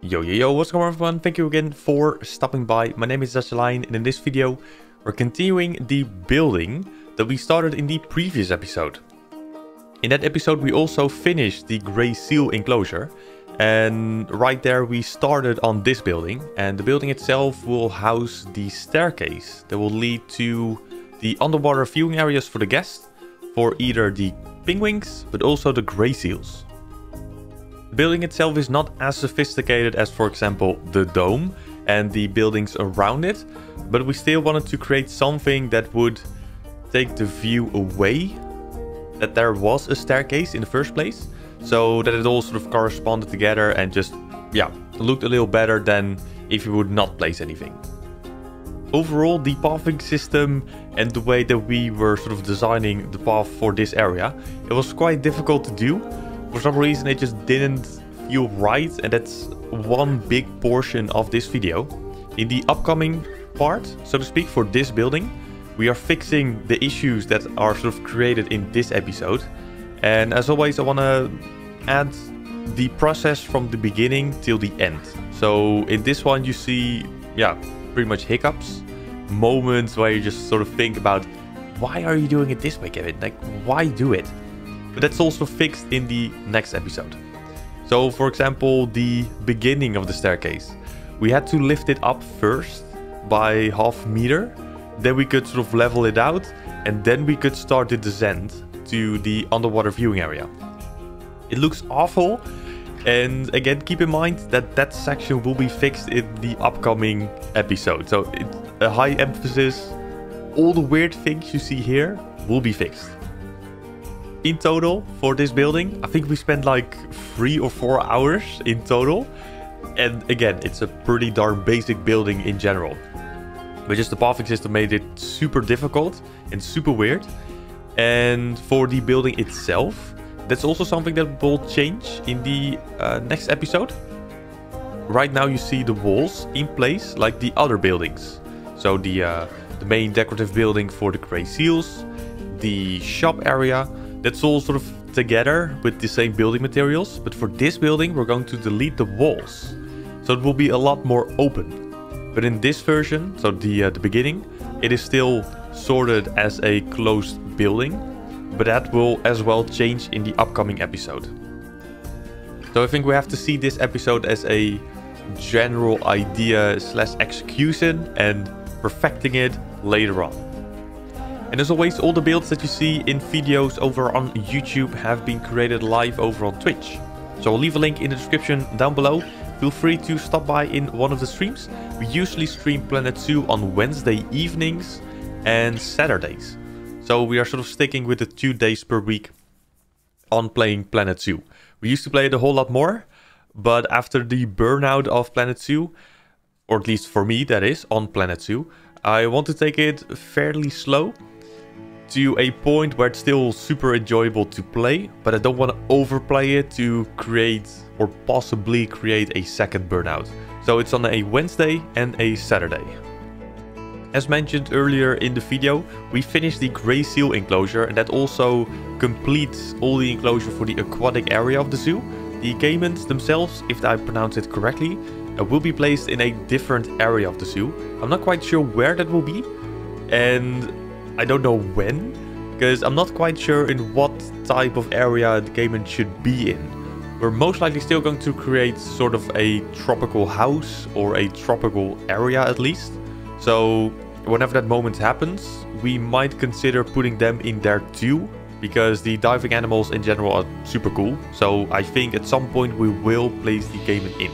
Yo, what's going on everyone? Thank you again for stopping by. My name is Dashaline and in this video we're continuing the building that we started in the previous episode. In that episode we also finished the grey seal enclosure, and right there we started on this building, and the building itself will house the staircase that will lead to the underwater viewing areas for the guests, for either the penguins but also the grey seals. The building itself is not as sophisticated as, for example, the dome and the buildings around it, but we still wanted to create something that would take the view away that there was a staircase in the first place, so that it all sort of corresponded together and just, yeah, looked a little better than if you would not place anything. Overall, the pathing system and the way that we were sort of designing the path for this area, it was quite difficult to do. For some reason it just didn't feel right, and that's one big portion of this video. In the upcoming part, so to speak, for this building, we are fixing the issues that are sort of created in this episode. And as always, I want to add the process from the beginning till the end. So in this one you see, yeah, pretty much hiccups, moments where you just sort of think about, why are you doing it this way, Kevin? Like, why do it? But that's also fixed in the next episode. So for example, the beginning of the staircase, we had to lift it up first by half a meter, then we could sort of level it out, and then we could start the descent to the underwater viewing area. It looks awful, and again, keep in mind that that section will be fixed in the upcoming episode. So it's a high emphasis. All the weird things you see here will be fixed. In total, for this building, I think we spent like 3 or 4 hours in total. And again, it's a pretty darn basic building in general. But just the pathing system made it super difficult and super weird. And for the building itself, that's also something that will change in the next episode. Right now you see the walls in place like the other buildings. So the main decorative building for the grey seals, the shop area, that's all sort of together with the same building materials. But for this building, we're going to delete the walls, so it will be a lot more open. But in this version, so the beginning, it is still sorted as a closed building, but that will as well change in the upcoming episode. So I think we have to see this episode as a general idea / execution and perfecting it later on. And as always, all the builds that you see in videos over on YouTube have been created live over on Twitch. So I'll leave a link in the description down below. Feel free to stop by in one of the streams. We usually stream Planet Zoo on Wednesday evenings and Saturdays. So we are sort of sticking with the 2 days per week on playing Planet Zoo. We used to play it a whole lot more, but after the burnout of Planet Zoo, or at least for me that is, on Planet Zoo, I want to take it fairly slow to a point where it's still super enjoyable to play, but I don't want to overplay it to create or possibly create a second burnout. So it's on a Wednesday and a Saturday. As mentioned earlier in the video, we finished the grey seal enclosure, and that also completes all the enclosure for the aquatic area of the zoo. The caimans themselves, if I pronounce it correctly, will be placed in a different area of the zoo. I'm not quite sure where that will be, and I don't know when, because I'm not quite sure in what type of area the caiman should be in. We're most likely still going to create sort of a tropical house or a tropical area at least. So whenever that moment happens, we might consider putting them in there too, because the diving animals in general are super cool. So I think at some point we will place the caiman in.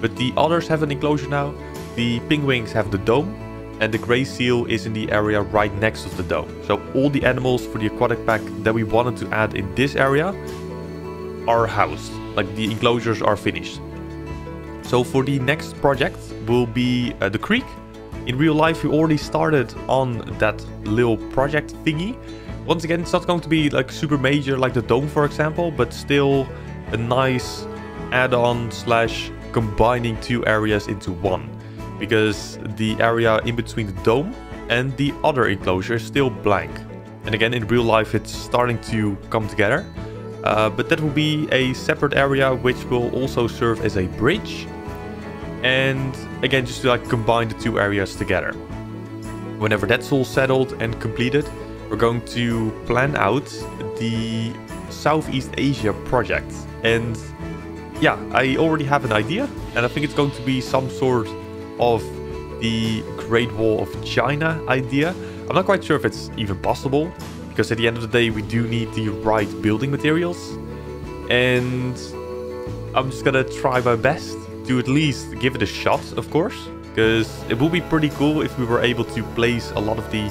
But the others have an enclosure now. The penguins have the dome, and the grey seal is in the area right next to the dome. So all the animals for the aquatic pack that we wanted to add in this area are housed. Like, the enclosures are finished. So for the next project will be the creek. In real life we already started on that little project thingy. Once again, it's not going to be like super major like the dome for example, but still a nice add-on / combining 2 areas into one. Because the area in between the dome and the other enclosure is still blank. And again, in real life it's starting to come together. But that will be a separate area which will also serve as a bridge And again, just to like combine the two areas together. Whenever that's all settled and completed, we're going to plan out the Southeast Asia project. And yeah, I already have an idea, and I think it's going to be some sort of the Great Wall of China idea. I'm not quite sure if it's even possible, because at the end of the day we do need the right building materials. And I'm just gonna try my best to at least give it a shot, of course, because it would be pretty cool if we were able to place a lot of the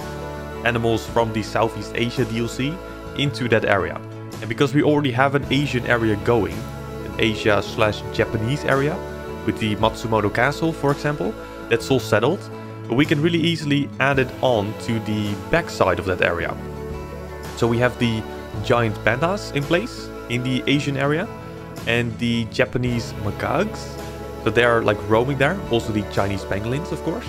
animals from the Southeast Asia DLC into that area. And because we already have an Asian area going, Asia/Japanese area, with the Matsumoto Castle, for example, that's all settled. But we can really easily add it on to the backside of that area. So we have the giant pandas in place in the Asian area, and the Japanese macaques. So they are like roaming there. Also the Chinese pangolins, of course.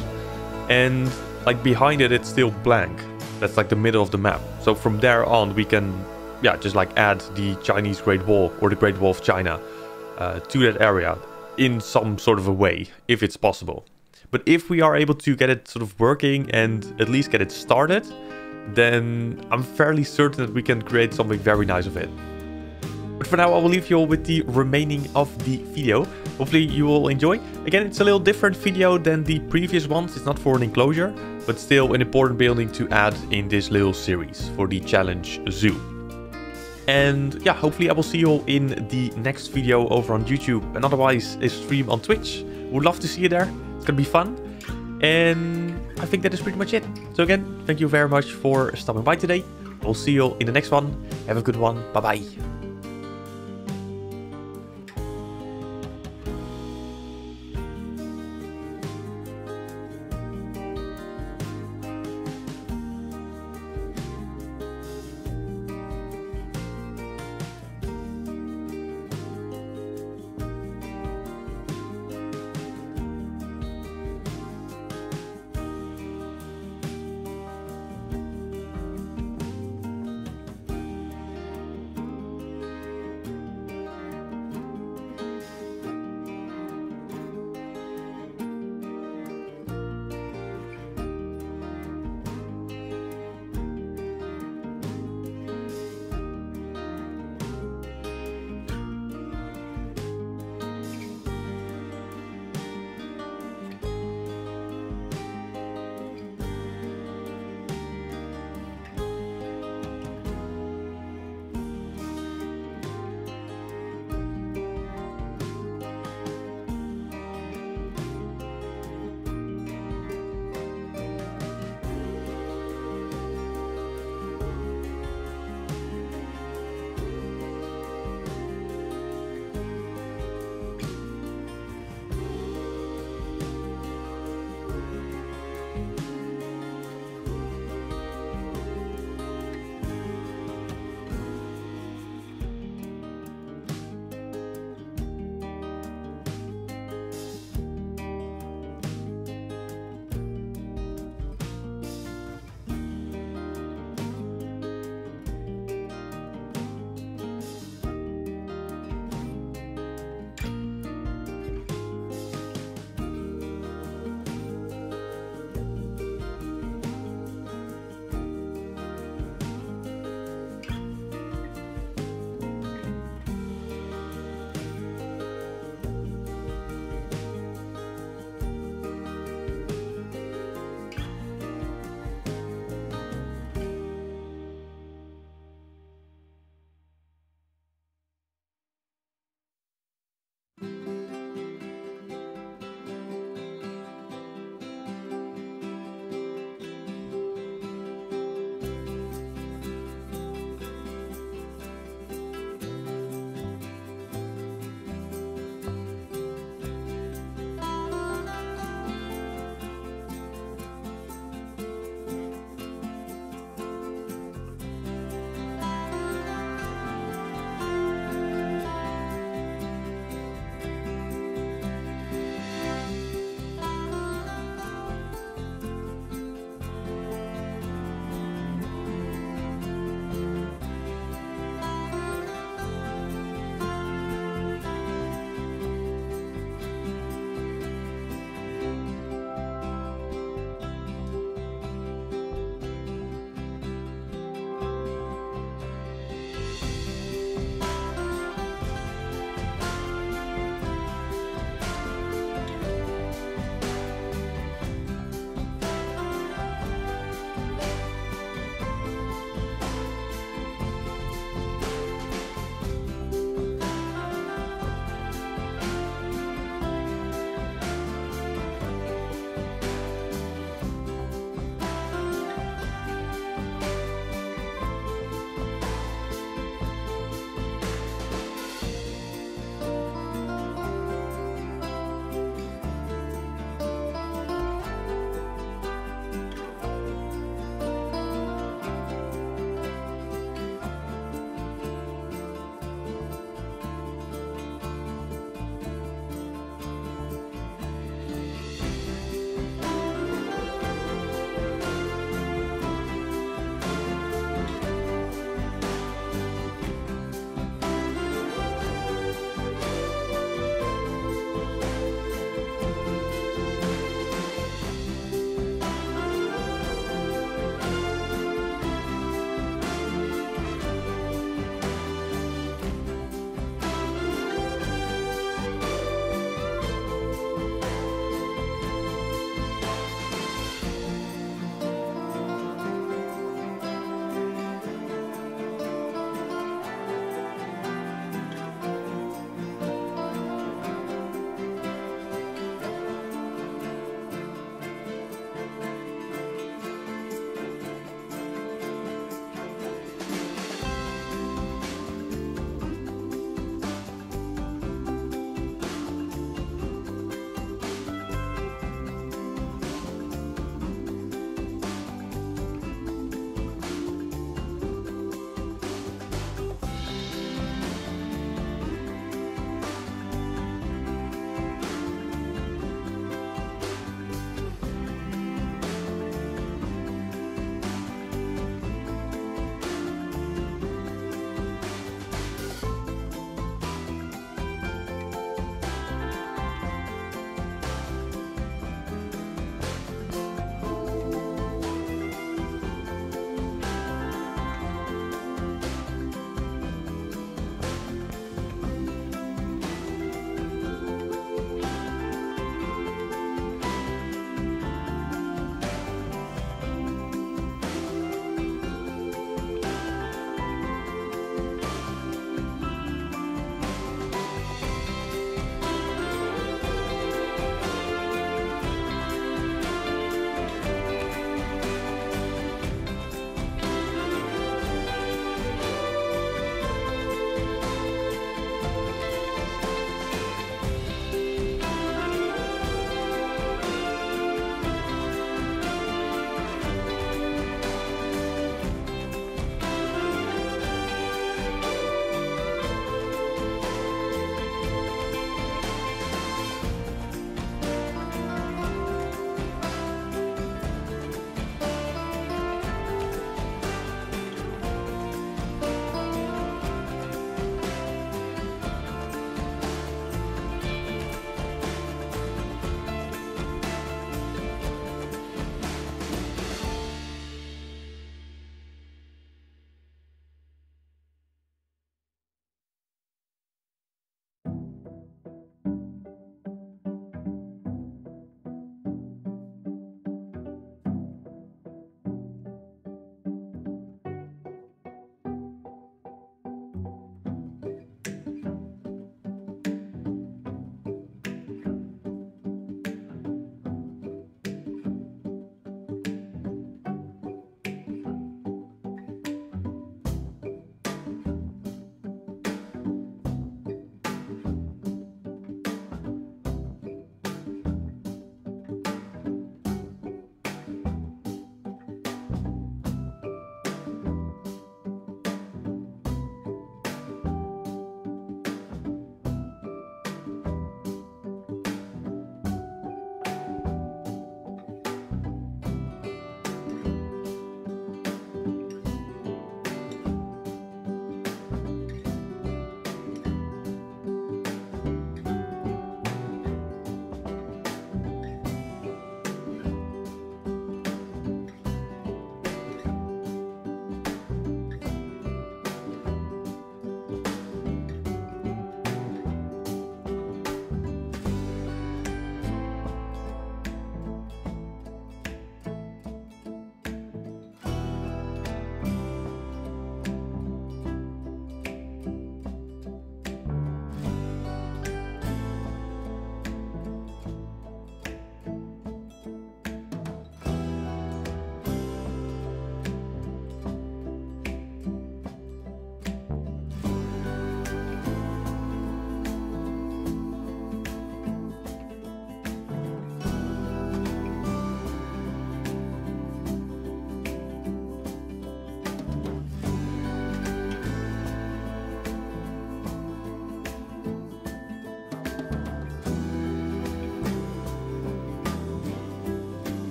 And like behind it, it's still blank. That's like the middle of the map. So from there on, we can, yeah, just like add the Chinese Great Wall or the Great Wall of China to that area in some sort of a way, if it's possible. But if we are able to get it sort of working and at least get it started, then I'm fairly certain that we can create something very nice of it. But for now, I will leave you all with the remaining of the video. Hopefully you will enjoy. Again, it's a little different video than the previous ones. It's not for an enclosure, but still an important building to add in this little series for the challenge zoo. And yeah, hopefully I will see you all in the next video over on YouTube, and otherwise a stream on Twitch. Would love to see you there. It's gonna be fun. And I think that is pretty much it. So again, thank you very much for stopping by today. We'll see you all in the next one. Have a good one. Bye bye.